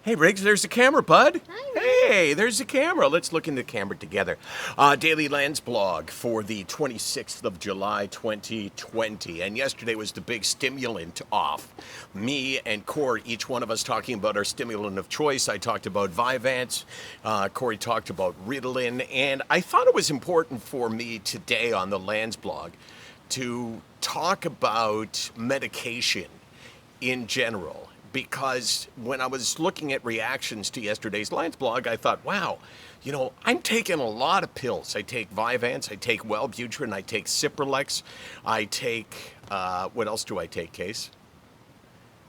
Hey, Riggs, there's the camera, bud. Hi, Hey, there's the camera. Let's look in the camera together. Daily Landsblog for the 26th of July, 2020. And yesterday was the big stimulant off. Me and Corey, each one of us talking about our stimulant of choice. I talked about Vyvanse. Corey talked about Ritalin. And I thought it was important for me today on the Landsblog to talk about medication in general, because when I was looking at reactions to yesterday's Landsblog, I thought, wow, I'm taking a lot of pills. I take Vyvanse, I take Wellbutrin, I take Cipralex, I take, what else do I take, Case?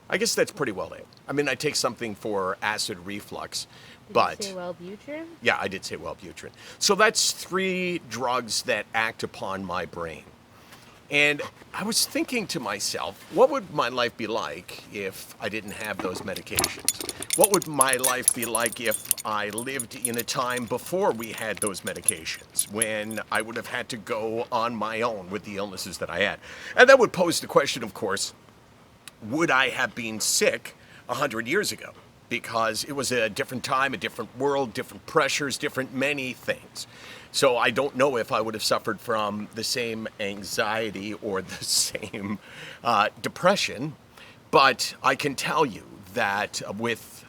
I guess that's pretty well it. I mean, I take something for acid reflux, Did you say Wellbutrin? yeah, I did say Wellbutrin. So that's 3 drugs that act upon my brain. And I was thinking to myself, what would my life be like if I didn't have those medications? What would my life be like if I lived in a time before we had those medications, when I would have had to go on my own with the illnesses that I had? And that would pose the question, of course, would I have been sick 100 years ago? Because it was a different time, a different world, different pressures, different many things. So I don't know if I would have suffered from the same anxiety or the same depression, but I can tell you that with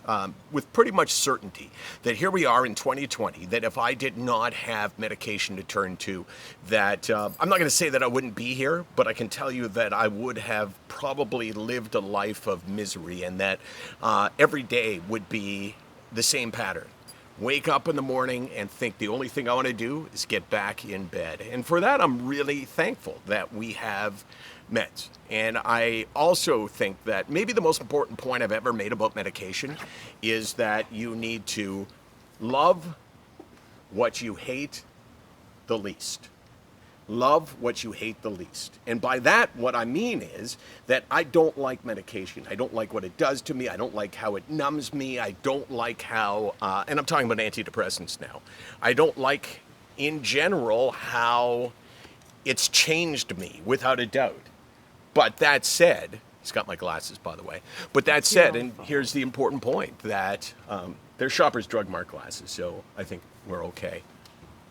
pretty much certainty that here we are in 2020, that if I did not have medication to turn to, that I'm not going to say that I wouldn't be here, but I can tell you that I would have probably lived a life of misery, and that every day would be the same pattern. Wake up in the morning and think the only thing I want to do is get back in bed. And for that, I'm really thankful that we have meds. And I also think that maybe the most important point I've ever made about medication is that you need to love what you hate the least. Love what you hate the least. And by that, what I mean is that I don't like medication. I don't like what it does to me. I don't like how it numbs me. I don't like how, and I'm talking about antidepressants now. I don't like, in general, how it's changed me, without a doubt. But that said, he's got my glasses, by the way. But that said, and here's the important point, that they're Shoppers Drug Mart glasses, so I think we're okay.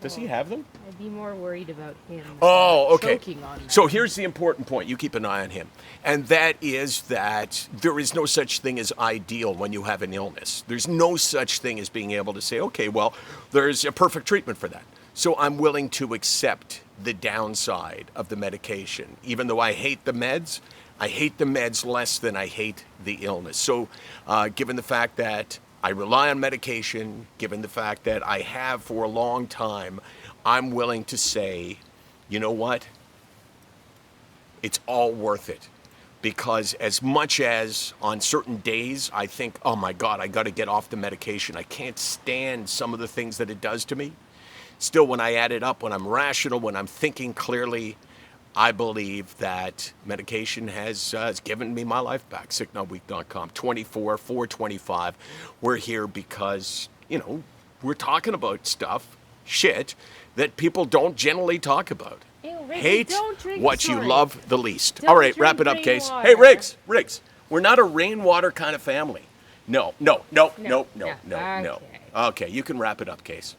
Does he have them? I'd be more worried about him. Oh, okay. Choking on them. So here's the important point. You keep an eye on him. And that is that there is no such thing as ideal when you have an illness. There's no such thing as being able to say, okay, well, there's a perfect treatment for that. So I'm willing to accept the downside of the medication. Even though I hate the meds, I hate the meds less than I hate the illness. So given the fact that I rely on medication, given the fact that I have for a long time, I'm willing to say, you know what? It's all worth it. Because as much as on certain days I think, oh my God, I got to get off the medication, I can't stand some of the things that it does to me. Still, when I add it up, when I'm rational, when I'm thinking clearly, I believe that medication has given me my life back. SickNotWeak.com, 24/4/25. We're here because, we're talking about shit, that people don't generally talk about. Ew, Ricky, Hate don't drink what you sorry. love the least. Don't All right, wrap drink it up, Case. rainwater. Hey, Riggs, we're not a rainwater kind of family. No. No. Okay, you can wrap it up, Case.